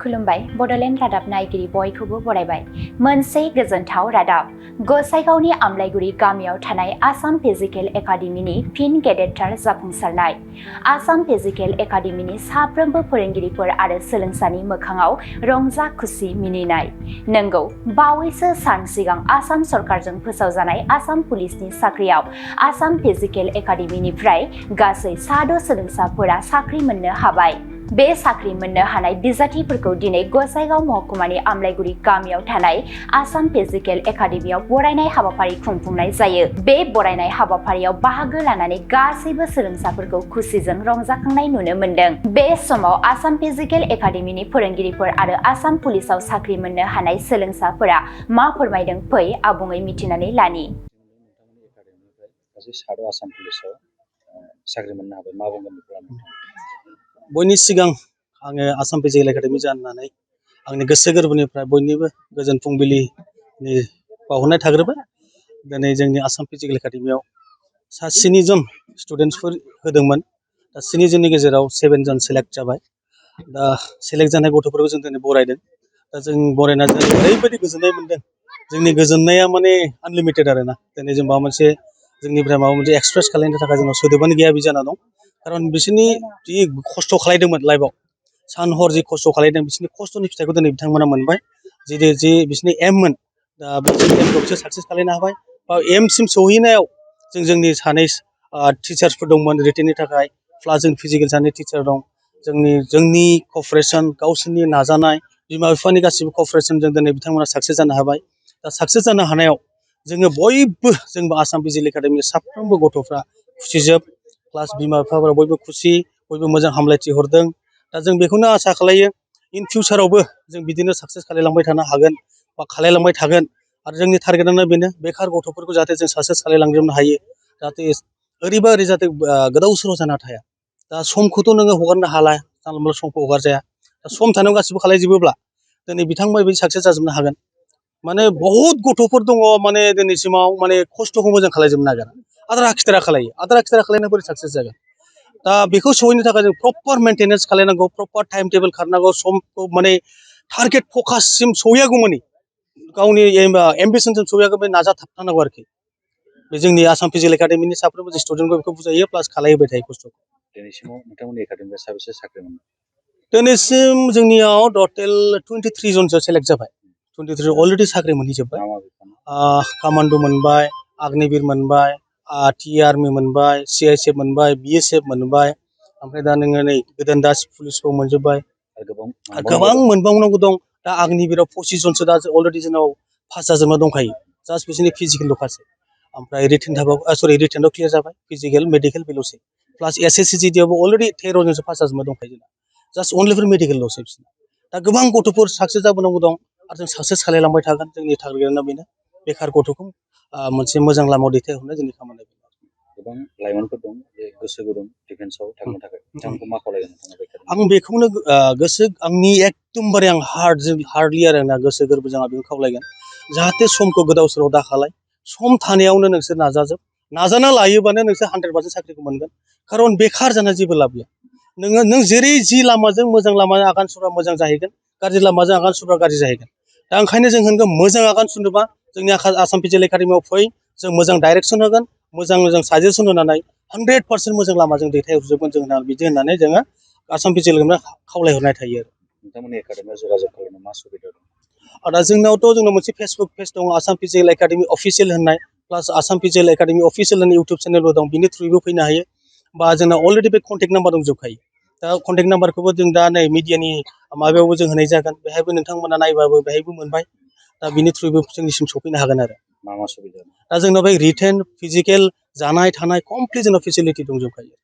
खुलुमबाय बड'लेण्ड रादाब नायगिरि बयखौबो बरायबाय। मोनसे गोजोनथाव रादाब। गसाइगावनि आमलायगुरि गामियाव थानाय आसाम फिजिकेल एकाडेमिनि फिन गेदेरथार जाफुंसारनाय। आसाम फिजिकेल एकाडेमिनि साफ्रोमबो फोरोंगिरिफोर आरो सोलोंसानि मोखाङाव रंजा खुसि मिनिनाय। नंगौ, बावैसो सान सिगां आसाम सरकारजों फोसावजानाय आसाम पुलिसनि साख्रियाव आसाम फिजिकेल एकाडेमिनिफ्राय गासै 6 सोलोंसाफोरा साख्रि मोननो हाबाय। बे साख्रि मोननो हानाय बिजाथिफोरखौ दिनै गसाइगाव महकुमानि आमलायगुरि गामियाव थानाय आसाम फिजिकेल एकाडेमियाव बरायनाय हाबाफारि खुंफुंनाय जायो। बे बरायनाय हाबाफारियाव बाहागो लानानै गासैबो सोलोंसाफोरखौ खुसिजों रंजाखांनाय नुनो मोन्दों। बे समाव आसाम फिजिकेल एकाडेमिनि फोरोंगिरिफोर आरो आसाम पुलिसाव साख्रि मोननो हानाय सोलोंसाफोरा मा फोरमायदों फै आबुङै मिथिनानै लानि। आसाम पुलिसाव साख्रि मोननो हाबाय, मा बुंगोन बेखौ? बयनि सिगां आङो आसाम फिजिकेल एकाडेमि जानानै आंनि गोसो गोरबोनिफ्राय बयनिबो गोजोन फुंबिलिनि बावहरनाय थाग्रोबाय। दिनै जोंनि आसाम फिजिकेल एकाडेमियाव 7 जन स्टुडेन्टसफोर होदोंमोन। दा 7 जननि गेजेराव 7 जन सेलेक्ट जाबाय। दा सेलेक्ट जानाय गथ'फोरखौ जों दिनै बरायदों। दा जों बरायना जों ओरैबायदि गोजोननाय मोन्दों। जोंनि गोजोननाया माने आनलिमिटेड आरोना। दिनै जों माबा मोनसे जोंनिफ्राय माबा मोनसे एक्सप्रेस खालामनो थाखाय जोंनाव सोदोबानो गैया बि जाना दं। खारन बिसोरनि जि खस्थ' खालायदोंमोन लाइफआव, सान हर जि खस्थ' खालायदों, बिसोरनि खस्थ'नि फिथाइखौ दिनै बिथांमोना मोनबाय। जि बिसोरनि एममोन, दा बिसोरनि एमखौ बिसोर साक्सेस खालामनो हाबाय। बा एमसिम सौहैनायाव जोंनि सानै टिचार्सफोर दंमोन रिटेननि थाखाय, प्लास जों फिजिकेल सानै टिचार दं। जोंनि क'पारेसन, गावसोरनि नाजानाय, बिमा बिफानि गासिबो क'पारेसनजों दिनै बिथांमोना साक्सेस जानो हाबाय। दा साक्सेस जानो हानायाव जोङो बयबो, जोंबो आसाम फिजिकेल एकाडेमिनि साफ्रोमबो गथ'फ्रा खुसिजोब, प्लास बिमा बिफाफोरा बयबो खुसि, बयबो मोजां हामलायथि हरदों। दा जों बेखौनो आसा खालायो इन फिउचारावबो जों बिदिनो साक्सेस खालायलांबाय थानो हागोन बा खालायलांबाय थागोन। आरो जोंनि टारगेटआनो बेनो, बेखार गथ'फोरखौ जाहाथे जों साक्सेस खालायलांजोबनो हायो। जाहाथे ओरै जाहाथे गोदाव सोराव जाना थाया। दा समखौथ' नोङो हगारनो हाला, जानला मोनला समखौ हगारजाया। दा सम थानायाव गासिबो खालायजोबोब्ला दिनै बिथांमोना बिदि साक्सेस जाजोबनो हागोन। माने बहुद गथ'फोर दङ माने दिनैसिमाव माने खस्थ'खौ मोजां खालायजोबनो नागिरा, आद्रा खिद्रा खालायो। आद्रा खिद्रा खालायना बोरै साक्सेस जागोन? दा बेखौ सहैनो थाखाय जों प्रपार मेनटेनेन्स खालायनांगौ, प्रपार टाइम टेबोल खारनांगौ, समखौ माने टारगेट फकाससिम सहैयागौमानि, गावनि एम्बिसनसिम सहैयागौमानि नाजाथाबनांगौ आरोखि। बे जोंनि आसाम फिजिकेल एकाडेमिनि साफ्रोमबो स्टुडेन्टखौ बेखौ बुजायो, प्लास खालायहोबाय थायो खस्थ'खौ। दिनैसिमाव नोंथांमोननि एकाडेमियाव साबेसे साख्रि मोनदों? दिनैसिम जोंनियाव टटेल 23 जनसो सेलेक्ट जाबाय। 23 अलरेडि साख्रि मोनहैजोब्बाय। कामान्ड' मोनबाय, आग्नेबिर मोनबाय, टि आर्मि मोनबाय, CISF मोनबाय, BSF मोनबाय। ओमफ्राय दा नोङो नै गोदान दा पुलिसखौ मोनजोब्बाय। गोबां मोनबावनांगौ दं। दा आग्नेबिराव 25 जनसो दा अलरेडि जोंनाव पास जाजोबना दंखायो। जास्ट बिसोरनि फिजिकेलल'खासै। ओमफ्राय रिटेनआव क्लियार जाबाय, फिजिकेल मेडिकेल बेल'सै। प्लास SSCGDयावबो अलरेडि 13 जनसो पास जाजोबना दंखायो जोंना। जास्ट अनलि फर मेडिकेलल'सै बिसोरना। दा गोबां गथ'फोर साक्सेस जाबोनांगौ दं आरो जों साक्सेस खालायलांबाय थागोन। जोंनि टारगेटआनो बेनो, बेखार गथ'खौ मोनसे मोजां लामायाव दैथायहरनाय जोंनि खामानि। गोबां लाइमोनफोर दं जे गोसो गुदुं डिफेन्सआव थांनो थाखाय, बिथांमोनखौ मा खावलायगोन नोंथाङा? आं बेखौनो आंनि एकदमबारे आं हार्डलि आरो ना गोसो गोरबोजों आं बेखौ खावलायगोन, जाहाथे समखौ गोदाव सोराव दाखालाय। सम थानायावनो नोंसोर नाजाजोब, नाजाना लायोबानो नोंसोर 100% साख्रिखौ मोनगोन। खारन बेखार जाना जेबो लाब गैया। नों जेरै जि लामाजों मोजां लामाजों आगान सुरबा मोजां जाहैगोन, गाज्रि लामाजों आगान सुरबा गाज्रि जाहैगोन। दा ओंखायनो जों होनगोन, मोजां आगान सुरनोबा जोंनि आसाम फिजिकेल एकाडेमियाव फै, जों मोजां डाइरेक्सन होगोन, मोजां साजेसन होनानै 100% मोजां लामाजों दैथायहरजोबगोन जों बिदि होननानै जोङो आसाम फिजिकेल एकाडेमियाव खावलायहरनाय थायो आरो। नोंथांमोननि एकाडेमियाव जगाजग खालामनो मा सुबिदा दं? दा जोंनाव मोनसे फेसबुक पेज दं, आसाम फिजिकेल एकाडेमि अफिसियेल होननाय, प्लास आसाम फिजिकेल एकाडेमि अफिसियेल होननाय इउटुब चेनेलबो दं। बिनि थ्रुयैबो फैनो हायो। बा जोंना अलरेडि बे कन्टेक्ट नाम्बार दंजोबखायो। दा कन्टेक्ट नाम्बारखौबो जों दा नै मिडियानि माबायावबो जों होनाय जागोन। बेहायबो नोंथांमोना नायबाबो बेहायबो मोनबाय। दा बिनि थ्रुयैबो जोंनिसिम सफैनो हागोन आरो। मा सुबिदा? दा जोंनाव बे रिटेन, फिजिकेल, जानाय थानाय कमप्लिट जोंनाव फेसिलिटि दंजोबखायो।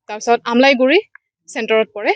তাৰপিছত আমলাইগুৰি চেণ্টাৰত পৰে।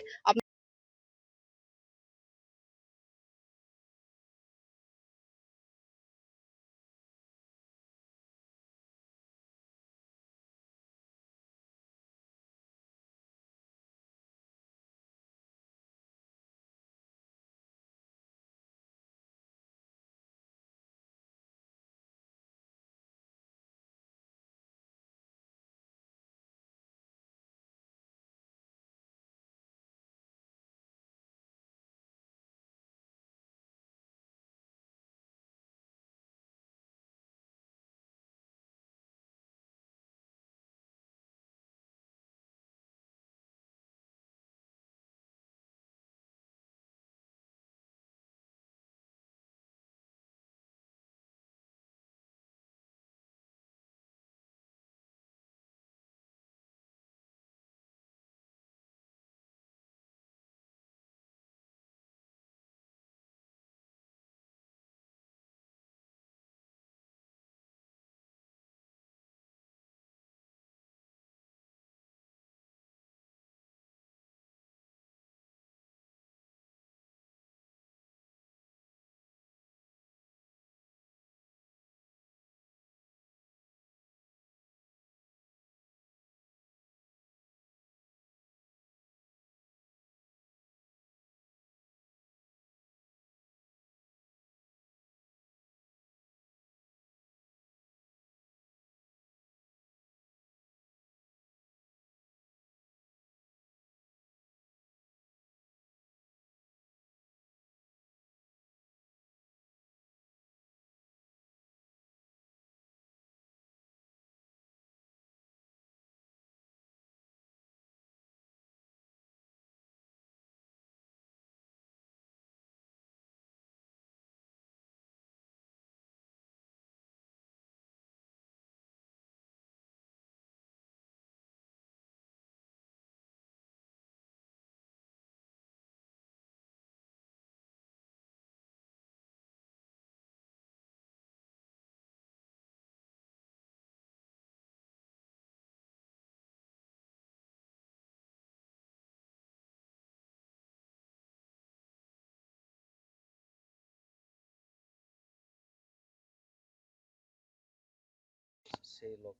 से लोग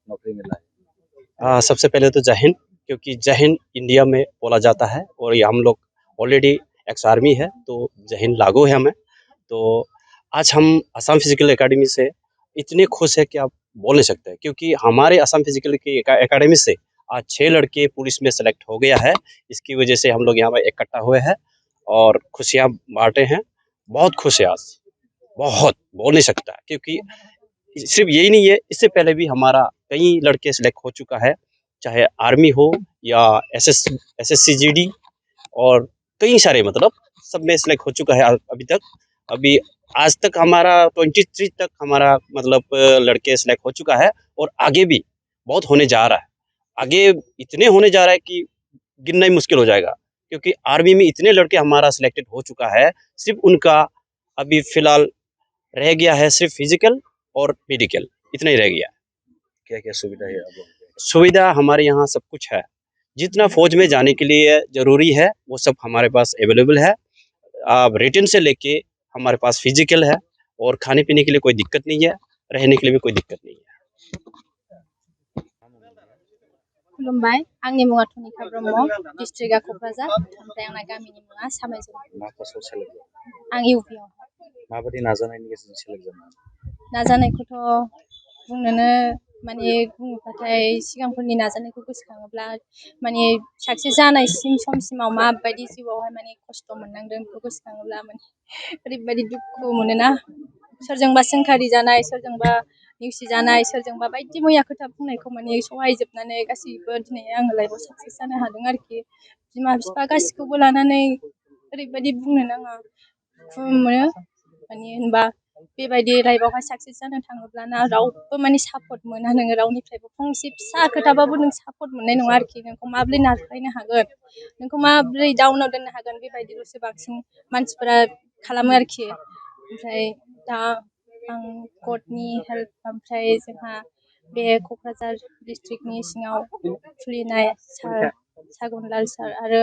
नौकरी मिला है। सबसे पहले तो जय हिंद, क्योंकि जय हिंद इंडिया में बोला जाता है और ये हम लोग ऑलरेडी एक्स आर्मी है, तो जय हिंद लागू है हमें। तो आज हम असम फिजिकल एकेडमी से इतने खुश है कि आप बोल नहीं सकते, क्योंकि हमारे असम फिजिकल की एकेडमी से आज 6 लड़के पुलिस में सेलेक्ट हो गया है। इसकी वजह से हम लोग यहाँ पर इकट्ठा हुए हैं और खुशियाँ बांटे हैं। बहुत खुश है आज, बहुत बोल नहीं सकता, क्योंकि सिर्फ यही नहीं है, इससे पहले भी हमारा कई लड़के सिलेक्ट हो चुका है, चाहे आर्मी हो या एसएससीजीडी और कई सारे, मतलब सब में सिलेक्ट हो चुका है अभी तक। अभी आज तक हमारा 23 तक हमारा मतलब लड़के सिलेक्ट हो चुका है और आगे भी बहुत होने जा रहा है। आगे इतने होने जा रहा है कि गिनना ही मुश्किल हो जाएगा, क्योंकि आर्मी में इतने लड़के हमारा सिलेक्टेड हो चुका है। सिर्फ उनका अभी फिलहाल रह गया है सिर्फ फिजिकल और मेडिकल, इतना ही रह गया। क्या क्या सुविधा है आप लोगों को? सुविधा हमारे यहाँ सब कुछ है, जितना फौज में जाने के लिए जरूरी है वो सब हमारे पास अवेलेबल है। आप रिटन से लेके हमारे पास फिजिकल है, और खाने पीने के लिए कोई दिक्कत नहीं है, रहने के लिए भी कोई दिक्कत नहीं है। खुलुमबाय, आंनि मुङा टनिका ब्रह्म, डिस्ट्रिक्टआ क'क्राझार, ओमफ्राय आंना गामिनि मुङा सामायजों। मा क्लासाव सेलेक्ट जादों? आं इउपिआव। माबायदि नाजानायनि गेजेरजों सेलेक्ट जादों? नाजानायखौथ' बुंनोनो माने बुङोब्लाथाय सिगांफोरनि नाजानायखौ गोसोखाङोब्ला माने साक्सेस जानायसिम समसिमाव माबायदि जिउआवहाय माने खस्थ' मोननांदों बेखौ गोसोखाङोब्ला माने ओरैबायदि दुखु मोनोना। सोरजोंबा सोंखारि जानाय, सोरजोंबा नेवसिजानाय, सोरजोंबा बायदि मैया खोथा बुंनायखौ माने सहायजोबनानै गासैबो दिनै आङो लाइफआव साक्सेस जानो हादों आरोखि। बिमा बिफा गासैखौबो लानानै ओरैबायदि बुंनो नाङा, दुखु मोनो माने होनबा बेबायदि लाइफआवहाय साक्सेस जानो थाङोब्ला ना रावबो माने सापर्ट मोना, नोङो रावनिफ्रायबो फंसे फिसा खोथाबाबो नों सापर्ट मोननाय नङा आरोखि। नोंखौ माबोरै नारख्लायनो हागोन, नोंखौ माबोरै डाउनाव दोननो हागोन, बेबायदिल'सो बांसिन मानसिफोरा खालामो आरोखि। ओमफ्राय दा आं गडनि हेल्प ओमफ्राय जोंहा बे क'क्राझार डिस्ट्रिक्टनि सिङाव खुलिनाय सार सागनलाल सार आरो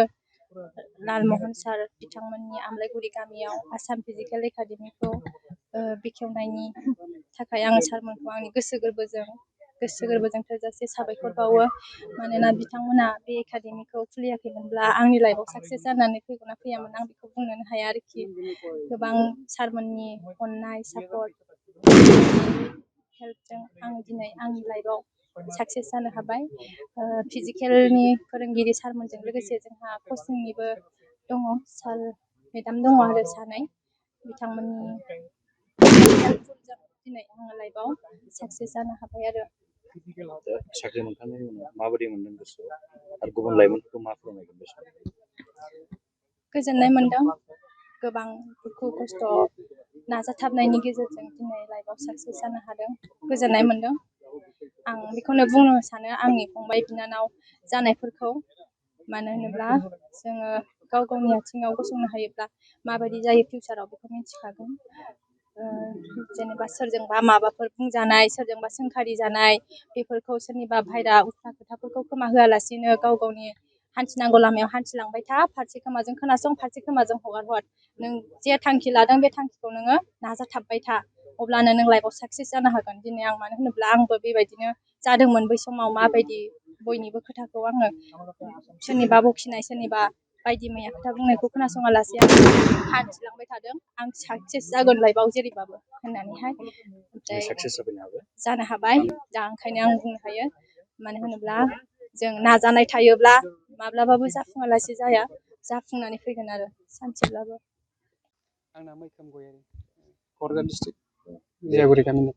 लालमहन सार बिथांमोननि आमलायगुरि गामियाव आसाम फिजिकेल एकाडेमिखौ बेखेवनायनि थाखाय आङो सारमोनखौ आंनि गोसो गोरबोजों थोजासे साबायखर बावो। मानोना बिथांमोना बे एकाडेमिखौ खुलियाखैमोनब्ला आंनि लाइफआव साक्सेस जानानै फैगोन ना फैयामोन आं बेखौ बुंनोनो हाया आरोखि। गोबां सारमोननि अननाय सापर्ट हेल्पजों आं दिनै आंनि लाइफआव साक्सेस जानो हाबाय। फिजिकेलनि फोरोंगिरि सारमोनजों लोगोसे जोंहा कचिंनिबो दङ सार मेडाम दङ आरो सानै बिथांमोननि हेल्पफुलजों दिनै आङो लाइफआव साक्सेस जानो हाबाय आरो। दा साख्रि मोनखांनायनि उनाव माबायदि मोनदों गोसोआव आरो गुबुन लाइमोनफोरखौ मा फोरमायगोन बे समाव? गोजोननाय मोनदों। गोबां दुखु खस्थ' नाजाथाबनायनि गेजेरजों दिनै लाइफआव साक्सेस जानो हादों। गोजोननाय मोनदों। आं बेखौनो बुंनो सानो आंनि फंबाय बिनानाव जानायफोरखौ। मानो होनोब्ला जोङो गाव गावनि आथिङाव गसंनो हायोब्ला माबायदि जायो फिउचाराव बेखौ मिथिखागोन। जेनेबा सोरजोंबा माबाफोर बुंजानाय सोरजोंबा सोंखारि जानाय बेफोरखौ सोरनिबा बायरा उल्था खोथाफोरखौ खोमा होआलासिनो गाव गावनि हान्थिनांगौ लामायाव हान्थिलांबाय था। फारसे खोमाजों खोनासं फारसे खोमाजों हगार हर। नों जे थांखि लादों बे थांखिखौ नोङो नाजाथाबबाय था। अब्लानो नों लाइफआव साक्सेस जानो हागोन। दिनै आं मानो होनोब्ला आंबो बेबायदिनो जादोंमोन बै समाव माबायदि बयनिबो खोथाखौ आङो सोरनिबा बखिनाय सोरनिबा बायदि मैया खोथा बुंनायखौ खोनासङा लासे आं हान्थिलांबाय थादों। आं साक्सेस जागोन लाइफआव जेरैबाबो होननानैहाय ओमफ्राय साक्सेस जाफैनो हाबाय। जानो हाबाय। दा ओंखायनो आं बुंनो हायो मानो होनोब्ला जों नाजानाय थायोब्ला माब्लाबाबो जाफुङालासे जाया जाफुंनानै फैगोन आरो सानसेब्लाबो। आंना मैखोम गयारि क'क्राझार डिस्ट्रिक्ट जियागुरि गामिनि।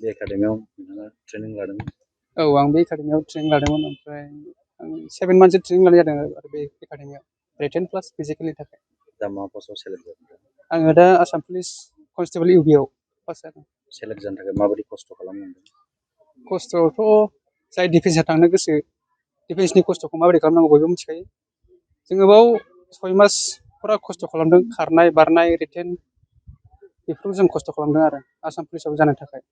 बे एकाडेमियाव नोंथाङा ट्रेनिं लादोंमोन? औ आं बे एकाडेमियाव ट्रेनिं लादोंमोन। ओमफ्राय आं 7 मान्थसो ट्रेनिं लानाय जादों आरो बे एकाडेमियाव रिटेन प्लास फिजिकेलनि थाखाय। दा मा पस्टआव सेलेक्ट जादों? आङो दा आसाम पुलिस कनस्टेबल इउबिआव पास जादों। सेलेक्ट जानो थाखाय माबायदि खस्थ' खालामनांदों? खस्थ'आथ' जाय डिफेन्सआव थांनो गोसो डिफेन्सनि खस्थ'खौ माबोरै खालामनांगौ बयबो मिथिखायो। जोङो बाव 6 मास फुरा खस्थ' खालामदों। खारनाय बारनाय रिटेन बेफोरखौ जों खस्थ' खालामदों आरो आसाम पुलिसाव जानो थाखाय।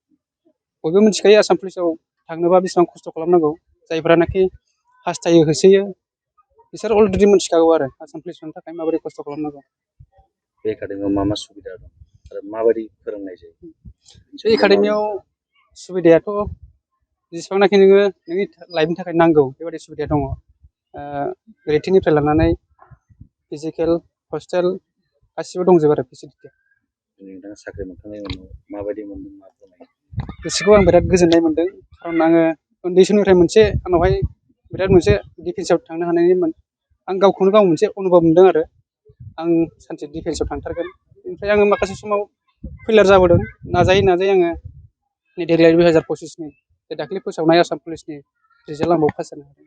बयबो मिथिखायो आसाम पुलिसाव थांनोबा बेसेबां खस्थ' खालामनांगौ। जायफ्रानाखि हास्थायो होसोयो बिसोर अलरेडि मिथिखागौ आरो आसाम पुलिस मोननो थाखाय माबोरै खस्थ' खालामनांगौ। बे एकाडेमियाव मा मा सुबिदा दं आरो माबायदि फोरोंनाय जायो? बे एकाडेमियाव सुबिदायाथ' जेसेबांनाखि नोङो नोंनि लाइफनि थाखाय नांगौ बेबायदि सुबिदाया दङ। रिटेननिफ्राय लानानै फिजिकेल हस्टेल गासिबो दंजोबो आरो फेसिलिटिया। नोंथाङा साख्रि मोनखांनायनि उनाव माबायदि मोनदों मा फोरमायो? गोसोखौ आं बिराद गोजोननाय मोनदों। खारन आङो उन्दै समनिफ्राय मोनसे आंनावहाय बिराद मोनसे डिफेन्सआव थांनो हानायनि आं गावखौनो गाव मोनसे अनुभब मोनदों आरो आं सानसे डिफेन्सआव थांथारगोन। ओमफ्राय आङो माखासे समाव फेलियर जाबोदों। नाजायै नाजायै आङो नै देग्लाय 2025नि दाख्लै फोसावनाय आसाम पुलिसनि रिजाल्ट आं बाव पास जानो हादों।